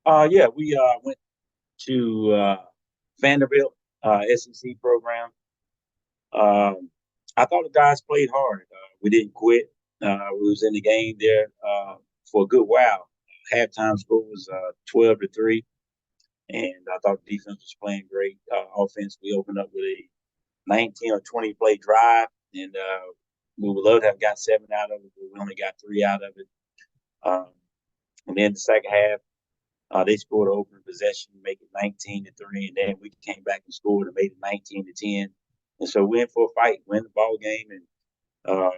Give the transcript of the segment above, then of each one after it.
Yeah, we went to Vanderbilt SEC program. Um, I thought the guys played hard. We didn't quit. We was in the game there for a good while. Halftime score was 12-3, and I thought the defense was playing great. Offense, we opened up with a 19 or 20 play drive, and we would love to have got 7 out of it, but we only got 3 out of it. Um, and then the second half, they scored an open possession, make it 19-3, and then we came back and scored and made it 19-10. And so we in for a fight, win the ball game, uh,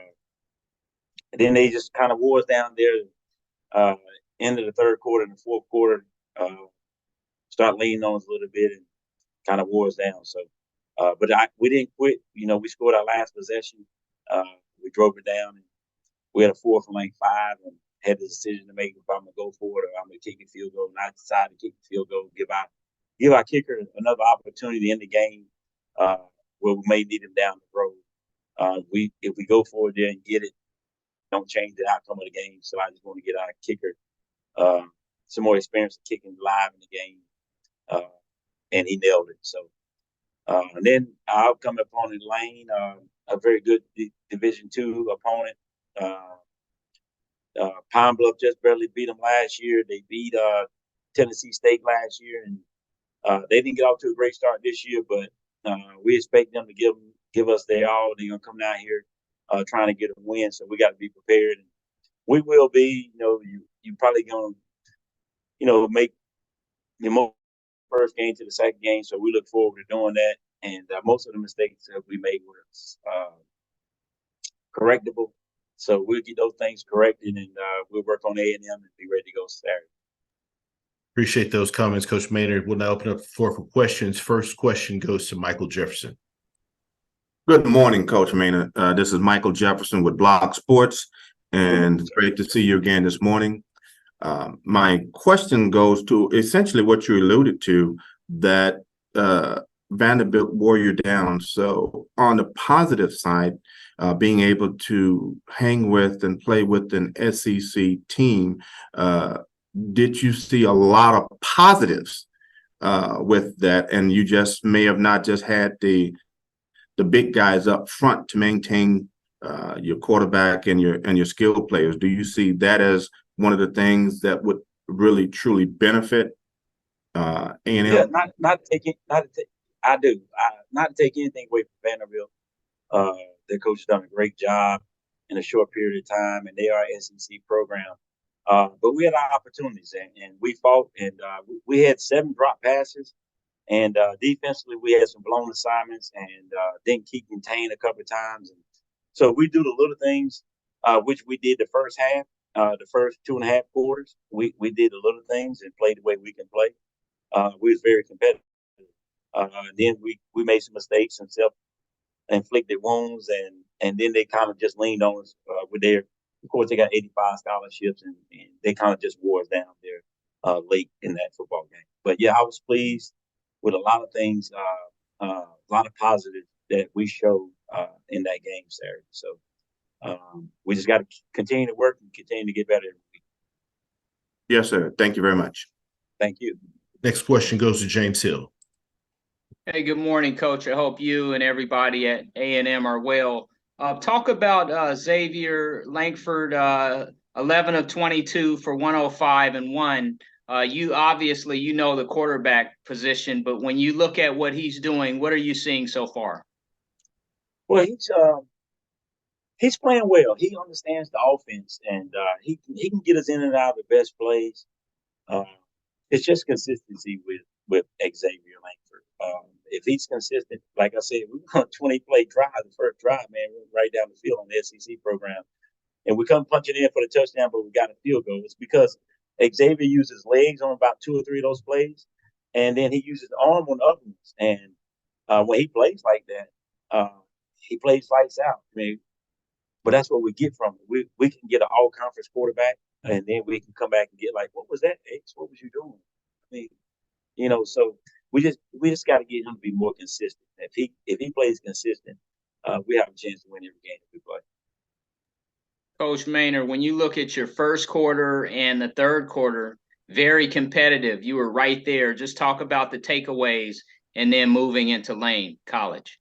and then they just kind of wore us down there. Uh, End of the third quarter and the fourth quarter, start leaning on us a little bit and kind of wore us down. So, but we didn't quit. We scored our last possession. We drove it down, and we had a 4th and like 5, and had the decision to make if I'm gonna go for it or I'm gonna kick a field goal. And I decided to kick the field goal, give our kicker another opportunity in the game where we may need him down the road. If we go for it there and get it, don't change the outcome of the game. So I just want to get our kicker some more experience kicking live in the game, and he nailed it. So and then our upcoming opponent, Lane, a very good Division II opponent. Pine Bluff just barely beat them last year. They beat Tennessee State last year, and they didn't get off to a great start this year. But we expect them to give us their all. They're gonna come down here trying to get a win, so we got to be prepared. And we will be. You probably gonna make your first game to the second game, so we look forward to doing that. And most of the mistakes that we made were correctable. So we'll get those things corrected, and we'll work on A&M and be ready to go Saturday. Appreciate those comments, Coach Maynor. We'll now open up the floor for questions. First question goes to Michael Jefferson. Good morning, Coach Maynor. This is Michael Jefferson with Block Sports, and it's great to see you again this morning. My question goes to essentially what you alluded to, that Vanderbilt wore you down. So on the positive side, being able to hang with and play with an SEC team, did you see a lot of positives with that? And you just may have not just had the big guys up front to maintain your quarterback and your skill players. Do you see that as one of the things that would really truly benefit A&M? Yeah, I do. Not to take anything away from Vanderbilt. Their coach has done a great job in a short period of time, and they are an SEC program. But we had our opportunities, and we fought, and we had 7 drop passes, and defensively we had some blown assignments, and didn't keep contained a couple of times. And so we do the little things, which we did the first half, the first 2.5 quarters. We did the little things and played the way we can play. We was very competitive. Then we made some mistakes and self-inflicted wounds, and then they kind of just leaned on us with their. Of course, they got 85 scholarships, and they kind of just wore us down there late in that football game. But yeah, I was pleased with a lot of things, a lot of positives that we showed in that game Saturday. So we just got to continue to work and continue to get better every week. Yes, sir. Thank you very much. Thank you. Next question goes to James Hill. Hey, good morning, Coach. I hope you and everybody at A&M are well. Talk about Xavier Langford, 11 of 22 for 105 and 1. You obviously, the quarterback position, but when you look at what he's doing, what are you seeing so far? Well, he's playing well. He understands the offense, and he can get us in and out of the best plays. It's just consistency with Xavier Langford. If he's consistent, like I said, we won a 20-play drive. The first drive, man, we went right down the field on the SEC program, and we come punching in for the touchdown, but we got a field goal. It's because Xavier uses legs on about 2 or 3 of those plays, and then he uses arm on other ones. And when he plays like that, he plays lights out. I mean, but that's what we get from it. We can get an all-conference quarterback, and then we can come back and get like, what was that, X? What was you doing? I mean, so we just got to get him to be more consistent. If he plays consistent, we have a chance to win every game that we play. Coach Maynor, when you look at your first quarter and the third quarter, very competitive. You were right there. Just talk about the takeaways and then moving into Lane College.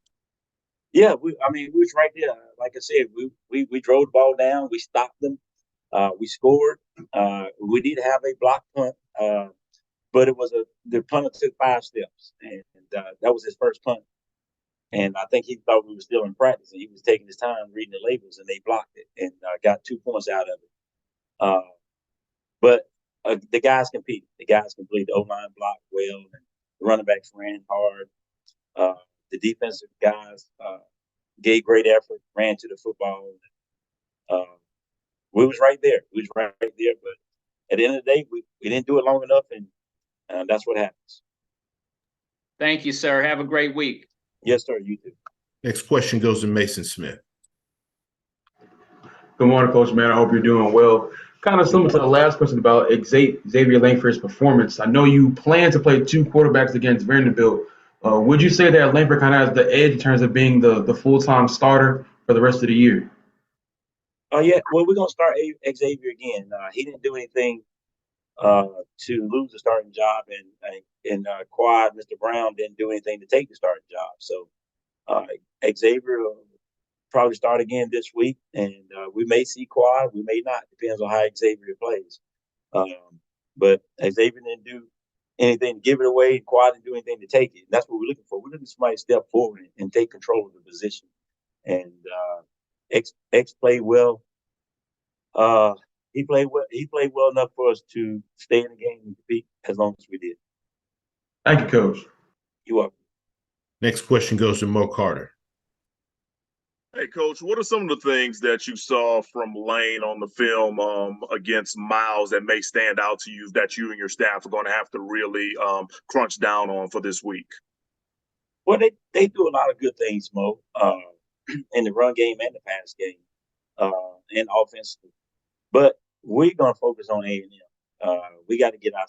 Yeah, we was right there. Like I said, we drove the ball down. We stopped them. We scored. We did have a block punt, but the punter took 5 steps, and that was his first punt. And I think he thought we were still in practice, and he was taking his time reading the labels, and they blocked it and got 2 points out of it. But the guys competed. The guys completed. The O-line blocked well, and the running backs ran hard. The defensive guys gave great effort, ran to the football. We was right there. We was right there. But at the end of the day, we didn't do it long enough, and that's what happens. Thank you, sir. Have a great week. Yes, sir. You too. Next question goes to Mason Smith. Good morning, Coach. Man, I hope you're doing well. Kind of similar to the last question about Xavier Langford's performance. I know you plan to play 2 quarterbacks against Vanderbilt. Would you say that Langford kind of has the edge in terms of being the full-time starter for the rest of the year? Yeah. Well, we're gonna start Xavier again. He didn't do anything to lose the starting job, and Quad, Mr. Brown, didn't do anything to take the starting job. So Xavier will probably start again this week, and we may see Quad, we may not. Depends on how Xavier plays. But Xavier didn't do anything to give it away. Quad didn't do anything to take it. That's what we're looking for. We're looking for somebody to step forward and take control of the position. And X played well. He played well. He played well enough for us to stay in the game and compete as long as we did. Thank you, Coach. You're welcome. Next question goes to Mo Carter. Hey, Coach, what are some of the things that you saw from Lane on the film against Miles that may stand out to you that you and your staff are going to have to really crunch down on for this week? Well, they do a lot of good things, Mo, in the run game and the pass game, and offensively. But we're going to focus on A&M. We got to get our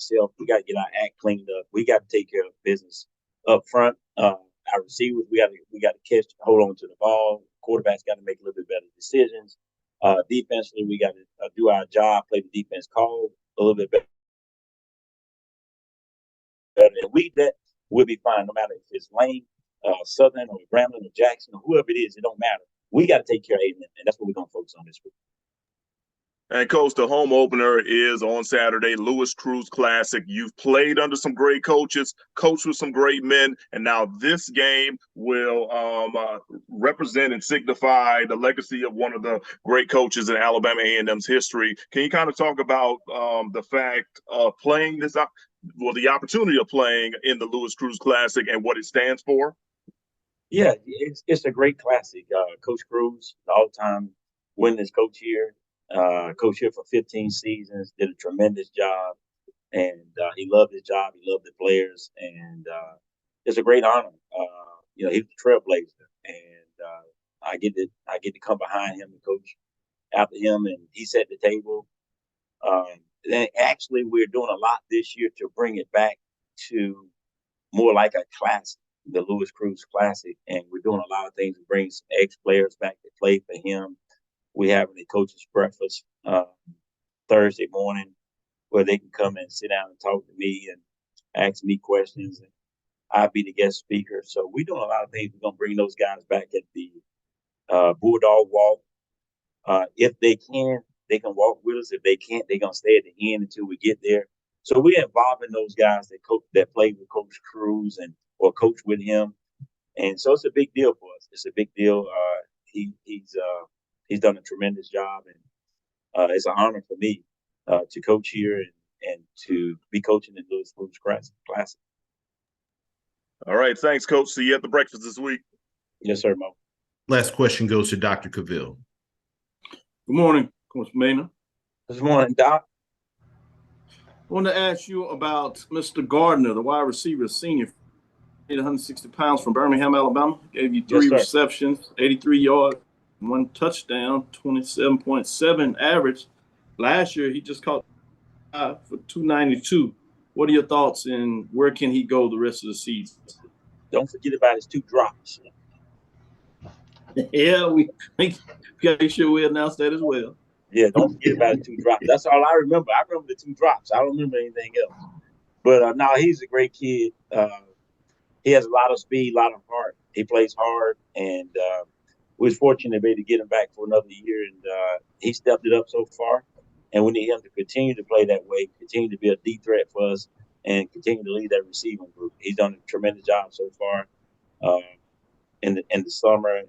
act cleaned up. We got to take care of business up front. Our receivers, we got to hold on to the ball. Quarterbacks got to make a little bit better decisions. Defensively, we got to do our job, play the defense call a little bit better. And we'll be fine, no matter if it's Lane, Southern, or Grambling, or Jackson, or whoever it is. It don't matter. We got to take care of A&M, and that's what we're going to focus on this week. And, Coach, the home opener is on Saturday, Louis Cruz Classic. You've played under some great coaches, coached with some great men, and now this game will represent and signify the legacy of one of the great coaches in Alabama A&M's history. Can you kind of talk about the fact of playing the opportunity of playing in the Louis Cruz Classic and what it stands for? Yeah, it's a great classic. Coach Cruz, the all-time winningest coach here. Coach here for 15 seasons, did a tremendous job, and he loved his job. He loved the players, and it's a great honor. He was a trailblazer, and I get to come behind him and coach after him, and he set the table. And actually, we're doing a lot this year to bring it back to more like a classic, the Louis Cruz Classic, and we're doing a lot of things to bring some ex-players back to play for him. We have a coach's breakfast Thursday morning where they can come and sit down and talk to me and ask me questions, and I'll be the guest speaker. So we're doing a lot of things. We're gonna bring those guys back at the Bulldog Walk. If they can walk with us. If they can't, they're gonna stay at the end until we get there. So we're involving those guys that played with Coach Cruz or coach with him, and so it's a big deal for us. It's a big deal. He's done a tremendous job, and it's an honor for me to coach here and to be coaching in Louis Cruz Classic. All right, thanks, Coach. See you at the breakfast this week. Yes, sir, Mo. Last question goes to Dr. Cavill. Good morning, Coach Maynor. Good morning, Doc. I want to ask you about Mr. Gardner, the wide receiver, senior, 160 pounds from Birmingham, Alabama. Gave you 3 receptions, 83 yards, 1 touchdown, 27.7 average. Last year, he just caught for 292. What are your thoughts, and where can he go the rest of the season? Don't forget about his 2 drops. Yeah, we got to make sure we announce that as well. Yeah, don't forget about the 2 drops. That's all I remember. I remember the 2 drops. I don't remember anything else. But no, he's a great kid. He has a lot of speed, a lot of heart. He plays hard, and we was fortunate to be able to get him back for another year, and he stepped it up so far. And we need him to continue to play that way, continue to be a deep threat for us, and continue to lead that receiving group. He's done a tremendous job so far in the summer and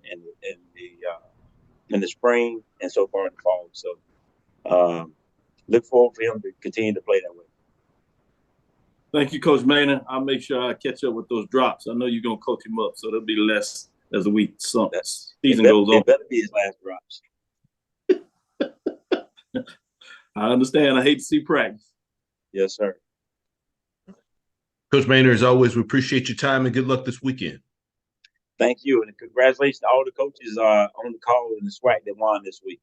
in the spring, and so far in the fall. So look forward for him to continue to play that way. Thank you, Coach Maynor. I'll make sure I catch up with those drops. I know you're gonna coach him up, so there'll be less as the week season goes on. It better be his last drops. I understand. I hate to see practice. Yes, sir. Coach Maynor, as always, we appreciate your time and good luck this weekend. Thank you, and congratulations to all the coaches on the call and the SWAC that won this week.